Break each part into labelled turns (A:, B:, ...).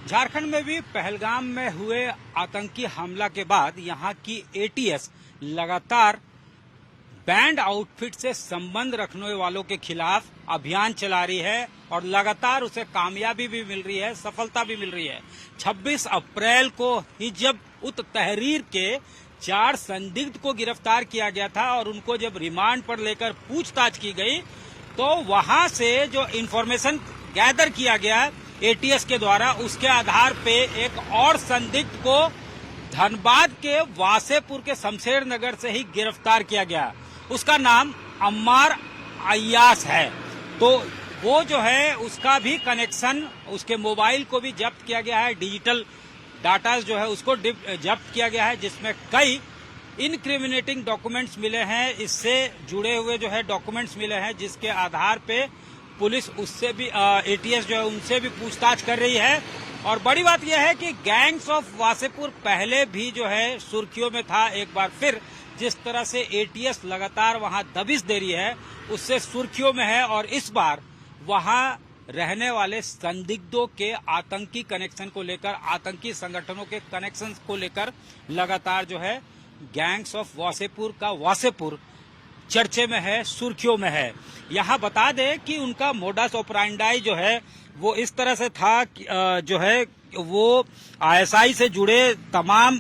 A: झारखंड में भी पहलगाम में हुए आतंकी हमला के बाद यहां की एटीएस लगातार बैंड आउटफिट से संबंध रखने वालों के खिलाफ अभियान चला रही है और लगातार उसे कामयाबी भी मिल रही है, सफलता भी मिल रही है। 26 अप्रैल को हिजब उत तहरीर के 4 संदिग्ध को गिरफ्तार किया गया था और उनको जब रिमांड पर लेकर पूछताछ की गई तो वहां से जो इन्फॉर्मेशन गैदर किया गया एटीएस के द्वारा, उसके आधार पे एक और संदिग्ध को धनबाद के वासेपुर के शमशेर नगर से ही गिरफ्तार किया गया। उसका नाम अम्मार अय्यास है। तो वो जो है उसका भी कनेक्शन, उसके मोबाइल को भी जब्त किया गया है, डिजिटल डाटा जो है उसको जब्त किया गया है, जिसमें कई इनक्रिमिनेटिंग डॉक्यूमेंट्स मिले हैं, इससे जुड़े हुए जो है डॉक्यूमेंट्स मिले हैं, जिसके आधार पे पुलिस उससे भी एटीएस जो है उनसे भी पूछताछ कर रही है। और बड़ी बात यह है कि गैंग्स ऑफ वासेपुर पहले भी जो है सुर्खियों में था। एक बार फिर जिस तरह से एटीएस लगातार वहां दबिश दे रही है उससे सुर्खियों में है और इस बार वहां रहने वाले संदिग्धों के आतंकी कनेक्शन को लेकर, आतंकी संगठनों के कनेक्शन को लेकर लगातार जो है गैंग्स ऑफ वासेपुर का वासेपुर चर्चे में है, सुर्खियों में है। यहाँ बता दें कि उनका मोडस ऑपरेंडाई जो है वो इस तरह से था कि जो है वो आईएसआई से जुड़े तमाम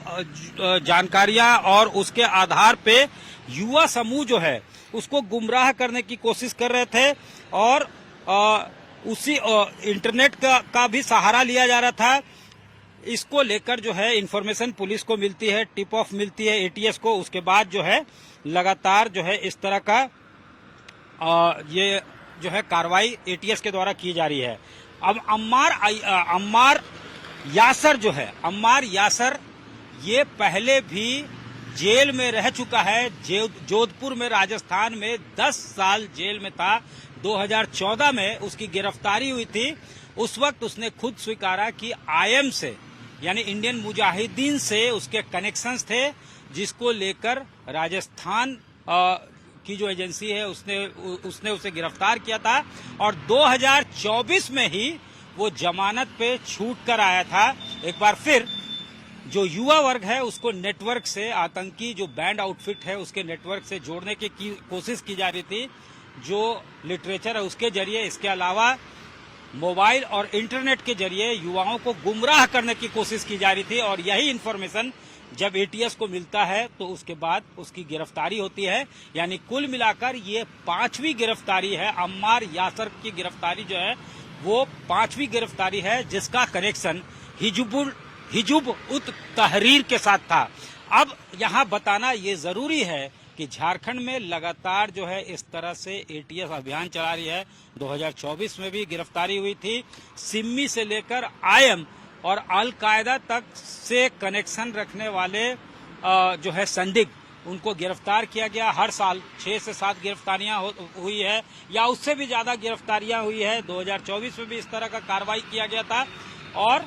A: जानकारियां और उसके आधार पे युवा समूह जो है उसको गुमराह करने की कोशिश कर रहे थे और उसी इंटरनेट का भी सहारा लिया जा रहा था। इसको लेकर जो है इन्फॉर्मेशन पुलिस को मिलती है, टिप ऑफ मिलती है एटीएस को, उसके बाद जो है लगातार जो है इस तरह का ये जो है कार्रवाई एटीएस के द्वारा की जा रही है। अब अम्मार यासर जो है, अम्मार यासर ये पहले भी जेल में रह चुका है। जोधपुर में, राजस्थान में 10 साल जेल में था। 2014 में उसकी गिरफ्तारी हुई थी। उस वक्त उसने खुद स्वीकारा कि आईएम से यानी इंडियन मुजाहिदीन से उसके कनेक्शंस थे, जिसको लेकर राजस्थान की जो एजेंसी है उसने उसे गिरफ्तार किया था और 2024 में ही वो जमानत पे छूट कर आया था। एक बार फिर जो युवा वर्ग है उसको नेटवर्क से, आतंकी जो बैंड आउटफिट है उसके नेटवर्क से जोड़ने की कोशिश की जा रही थी, जो लिटरेचर है उसके जरिए, इसके अलावा मोबाइल और इंटरनेट के जरिए युवाओं को गुमराह करने की कोशिश की जा रही थी। और यही इन्फॉर्मेशन जब एटीएस को मिलता है तो उसके बाद उसकी गिरफ्तारी होती है। यानी कुल मिलाकर ये 5वीं गिरफ्तारी है। अम्मार यासर की गिरफ्तारी जो है वो 5वीं गिरफ्तारी है, जिसका कनेक्शन हिजुब उत तहरीर के साथ था। अब यहाँ बताना ये जरूरी है कि झारखंड में लगातार जो है इस तरह से एटीएस अभियान चला रही है। 2024 में भी गिरफ्तारी हुई थी। सिम्मी से लेकर आईएम और अल कायदा तक से कनेक्शन रखने वाले जो है संदिग्ध, उनको गिरफ्तार किया गया। हर साल 6 से 7 गिरफ्तारियां हुई है या उससे भी ज्यादा गिरफ्तारियां हुई है। 2024 में भी इस तरह का कार्रवाई किया गया था और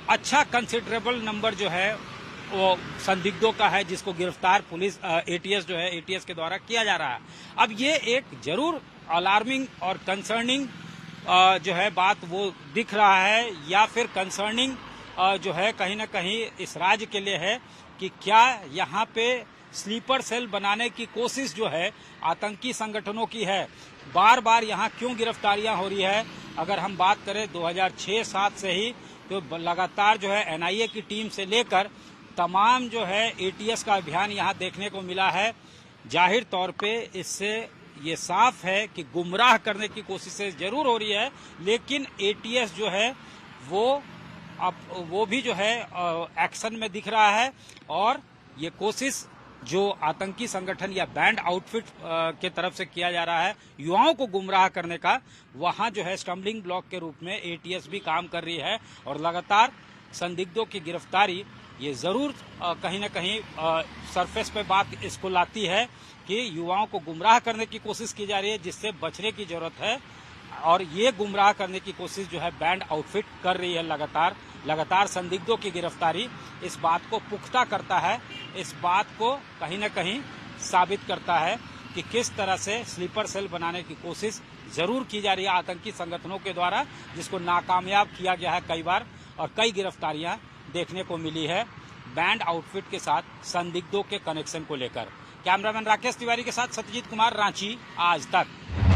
A: अच्छा कंसिडरेबल नंबर जो है वो संदिग्धों का है, जिसको गिरफ्तार पुलिस एटीएस जो है एटीएस के द्वारा किया जा रहा है। अब ये एक जरूर अलार्मिंग और कंसर्निंग जो है बात वो दिख रहा है, या फिर कंसर्निंग जो है कहीं ना कहीं इस राज्य के लिए है कि क्या यहाँ पे स्लीपर सेल बनाने की कोशिश जो है आतंकी संगठनों की है। बार बार यहाँ क्यों गिरफ्तारियां हो रही है? अगर हम बात करें 2006-7 से ही तो लगातार जो है एनआईए की टीम से लेकर तमाम जो है एटीएस का अभियान यहाँ देखने को मिला है। जाहिर तौर पे इससे ये साफ है कि गुमराह करने की कोशिशें जरूर हो रही है, लेकिन एटीएस जो है वो भी जो है एक्शन में दिख रहा है और ये कोशिश जो आतंकी संगठन या बैंड आउटफिट के तरफ से किया जा रहा है युवाओं को गुमराह करने का, वहां जो है स्टम्बलिंग ब्लॉक के रूप में एटीएस भी काम कर रही है और लगातार संदिग्धों की गिरफ्तारी ये जरूर कहीं ना कहीं सरफेस पे बात इसको लाती है कि युवाओं को गुमराह करने की कोशिश की जा रही है, जिससे बचने की जरूरत है। और ये गुमराह करने की कोशिश जो है बैंड आउटफिट कर रही है लगातार संदिग्धों की गिरफ्तारी इस बात को पुख्ता करता है, इस बात को कहीं न कहीं साबित करता है कि किस तरह से स्लीपर सेल बनाने की कोशिश जरूर की जा रही है आतंकी संगठनों के द्वारा, जिसको नाकामयाब किया गया है कई बार। और कई गिरफ्तारियां देखने को मिली है बैंड आउटफिट के साथ संदिग्धों के कनेक्शन को लेकर। कैमरामैन राकेश तिवारी के साथ सत्यजीत कुमार, रांची, आज तक।